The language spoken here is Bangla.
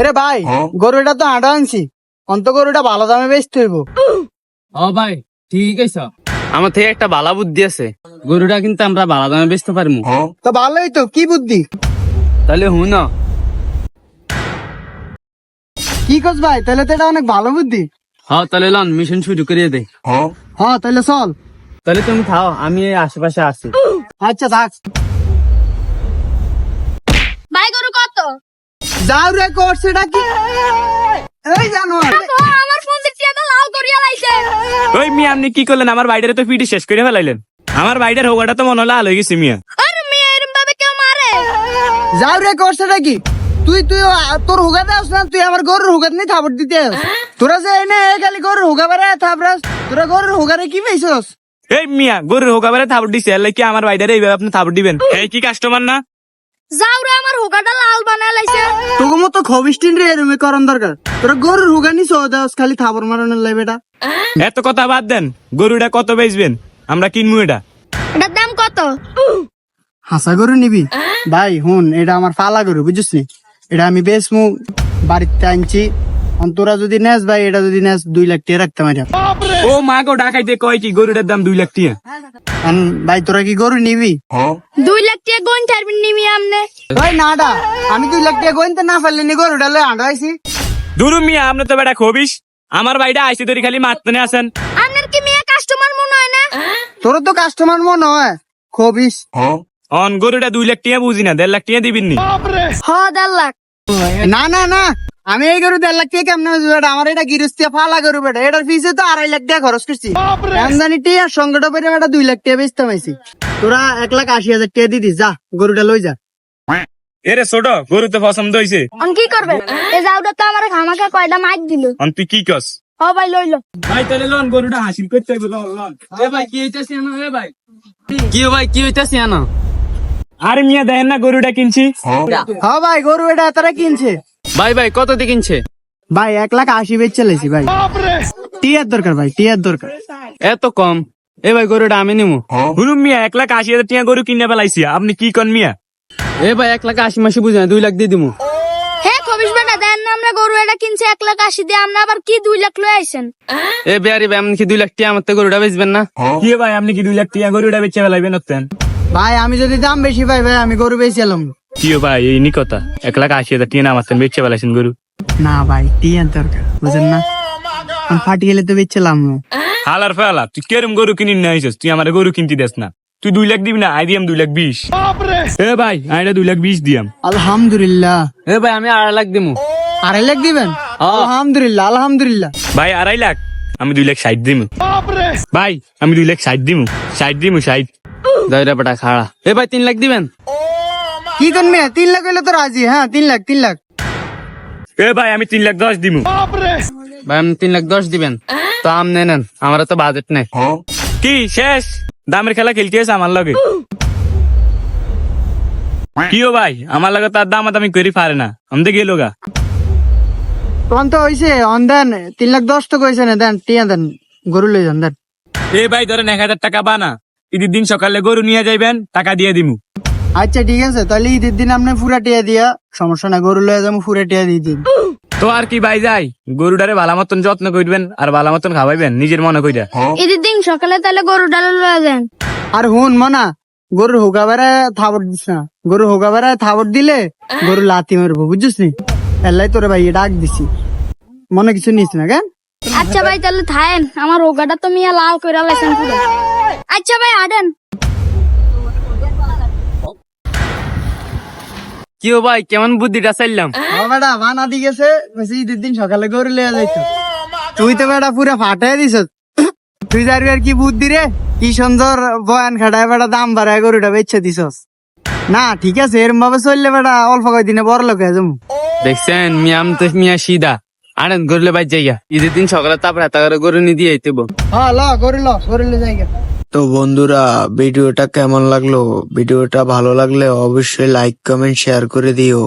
এরে ভাই, গরুটা তো আটা আনছি, অন্ত গরুটা ভালো দামে বেচতে হইব। ও ভাই ঠিক আছে, আমার থেকে একটা ভালো বুদ্ধি আছে, গরুটা কিন্তু আমরা ভালো দামে বেচতে পারবো। তো ভালোই তো, কি বুদ্ধি? তাহলে হুন, কি করছ ভাই? তাহলে তো এটা অনেক ভালো বুদ্ধি। হ্যাঁ তাহলে লন মিশন শুরু করিয়ে দে। হ্যাঁ তাহলে চল। তাহলে তুমি খাও, আমি এই আশেপাশে আছি। আচ্ছা থাক। ভাই গরু কত? যাও রে, করছেটা কি? এই জানোয়ার, আমার ফোন দিচ্ছি এত লাল করিয়া লাইছে। ওই মিয়া আপনি কি করলেন? আমার বাইরে তো পিটি শেষ করে ফেলাইলেন। আমার বাইরের হোগাটা তো মনে হলো আলো গেছি মিয়া। আরে মেয়ে এরম ভাবে কেউ মারে? যাও রে, করছেটা কি? তুই তোর হুগা দাস না, তুই আমার গরুর হুগাত নিয়ে থাপড় দিতে আস। তোরা যে এনে খালি গরুর হুগা বেড়ে থাপড়াস, তোরা গরুর হুগারে কি পেয়েছস? এই মিয়া গরুর হোগা বেড়ে থাপড় দিছে, এর কি আমার বাইরে এইভাবে আপনি থাপড় দিবেন? এই কি কাস্টমার না? যাও রে, আমার হোগাটা লাল বানায় লাইছে। তোকে মতো খবিস্টিন রে এরমে করন দরকার। তোরা গরুর হুগা নিছ দাস খালি থাপড় মারানোর লাই বেটা। এত কথা বাদ দেন, গরুটা কত বেচবেন? আমরা কিনবো এটা। এটার দাম কত? হাসা গরু নিবি? ভাই হুন, এটা আমার পালা গরু, বুঝছিস নি? এটা আমি বেচমু, বাড়িতে আনছি। অন্তরা যদি নেস ভাই, এটা যদি নেস 2 লাখ টাকা রাখতে পারি। ও মা গো, ডাকাইতে কয় কি গরুটার দাম 2 লাখ টাকা? ভাই তোরা কি গরু নিবি? 2 লাখ টাকা গোন ছাড়বেন নিমি আমনে? ভাই নাডা, আমি 2 লাখ টাকা গইতে না পারলে নি গরুটা লই আড়াইছি। দুরু মিয়া আপনি তো বেটা খবিস, আমার বাইরে আইসি ধরে খালি মারতে আসেন। আপনার কি মেয়ে কাস্টমার মনে হয় না? তোর তো কাস্টমার মনে হয় খবিস। অন গরুটা 2 লাখ টাকা বুঝি না, 1.5 লাখ টাকা দিবেন নি? হ 1.5 লাখ। না না না, আমি এই গরু 1.5 লাখ টাকা কেমনে বুঝবো বেটা? আমার এটা গিরস্তিয়া ফালা গরু বেটা, এটার ফিসে তো 2.5 লাখ টাকা খরচ করছি। জানি টিয়া সঙ্গটা পেরে বেটা 2 লাখ টাকা বেচতে পাইছি। তোরা 1,80,000 টাকা দিদিস, যা গরুটা লই যা। এরে ছোট, গরু তো পছন্দ হয়েছে, অন কি করবে? এই যাওটা তো আমার খামাকা কয়টা মাইক দিল। অন তুই কি কস? হ ভাই লইলো। ভাই তাহলে লন গরুটা হাসিল করতে হইব, লন। এ ভাই কি হইতাছে না? এ ভাই কি হইতাছে না? আরে মিয়া দেখেন না গরুটা কিনছি। হ্যাঁ ভাই, গরু এটা তারা কিনছে। ভাই কত দিয়ে কিনছে? ভাই 1,80,000 বেচ চলেছি ভাই। টিয়ার দরকার ভাই, টিয়ার দরকার। এত কম? এ ভাই গরুটা আমি নিমু। হুলুম মিয়া 1,80,000 টাকা গরু কিনে ফেলাইছি, আপনি কি কন মিয়া? এ ভাই 1,80,000 মাসে বুঝি না, 2 লাখ দিয়ে দিমু। হে খবিস বেটা, দেন না আমরা গরু এটা কিনছে 1,80,000 দিয়ে, আমরা আবার কি 2 লাখ লই আইছেন? এ বিয়ারি ভাই আপনি কি 2 লাখ টাকা আমার থেকে গরুটা বেচবেন না? কি ভাই আপনি কি 2 লাখ টাকা গরুটা বেচে ফেলাইবেন হতেন? ভাই আমি যদি দাম বেশি পাই ভাই, আমি গরু বেচিলাম। কি ভাই এই নি কথা, 1,80,000 টাকা নামাচ্ছেন বেচে ফেলাইছেন গরু? না ভাই, টিয়ার দরকার, বুঝেন না? আমি ফাটি গেলে তো বেচলাম। হালার ফেলা, তুই কেরম গরু কিনি না আইছিস? তুই আমার গরু কিনতে দেস না। তুই 2 লাখ দিবি না? আই দিয়াম 2,20,000। এ ভাই আইটা 2,20,000 দিয়াম। আলহামদুলিল্লাহ। এ ভাই আমি 2.5 লাখ দিমু। 2.5 লাখ দিবেন? আলহামদুলিল্লাহ আলহামদুলিল্লাহ। ভাই 2.5 লাখ, আমি 2,60,000 দিমু। ভাই আমি 2,60,000 দিমু, 60 দাইরা বেটা খাড়া। এ ভাই 3 লাখ দিবেন? কি করবে? 3 লাখ হইলে তো রাজি। হ্যাঁ 3 লাখ, 3 লাখ। এ ভাই আমি 3,10,000 দিমু। ভাই আপনি 3,10,000 দিবেন? তো আম নেন, আমার তো বাজেট নেই। কি শেষ? দামের খেলা খেলতে আছে আমার লগে? কিও ভাই আমার লগে তার দাম আমি করি পারে না, আমি গেল গা। তখন তো হইছে অন দেন, 3,10,000 তো কইছে না, দেন টিয়া দেন, গরু লই যান দেন। এ ভাই ধরেন 1,000 টাকা বানা, ঈদের দিন সকালে গরু নিয়ে যাইবেন, টাকা দিয়ে দিমু। আচ্ছা ঠিক আছে, তাহলে ঈদের দিন আপনি পুরা টিয়া দিয়া, সমস্যা না, গরু লয়ে যাবো, পুরা টিয়া দিয়ে দিন। তো আর কি ভাই যাই, গরুটারে ভালো মতন যত্ন করবেন আর ভালো মতন খাওয়াইবেন নিজের মনে কইরা। ঈদের দিন সকালে তাহলে গরু ডাল লয়ে যান। আর হুন মনা, গরুর হোগাবারে থাবড় দিস না। গরুর হোগাবারে থাবড় দিলে গরু লাথি মারবো, বুঝছিস নি? এলাই তোরে ভাই ডাক দিছি, মনে কিছু নিস না কেন? আচ্ছা ভাই তাহলে থাকেন, আমার হোগাটা তো মিয়া লাল কইরা লাইছেন পুরো। আচ্ছা ভাই আডেন। কি ও ভাই কেমন বুদ্ধিটা চাইলাম? বেটা বানা দি গেছে, ঈদের দিন সকালে গরু লইয়া যাইতো। তুই তো বেটা পুরা ফাটাই দিস। তুই যাবি আর কি বুদ্ধি রে, কি সুন্দর বয়ান খাটায় বেটা দাম বাড়ায় গরুটা বেচে দিছস। না ঠিক আছে, এরম ভাবে চললে বেটা অল্প কয়েকদিনে বড় লোক হয়ে যাবো। দেখছেন মিয়াম তো মিয়া সিধা। আনেন গরুলে বাই জায়গা, ঈদের দিন সকালে তারপরে হাতা করে গরু নিয়ে দিয়ে আইতেব। হ্যাঁ ল গরু জায়গা। তো বন্ধুরা, ভিডিওটা কেমন লাগলো? ভিডিওটা ভালো লাগলে অবশ্যই লাইক কমেন্ট শেয়ার করে দিও।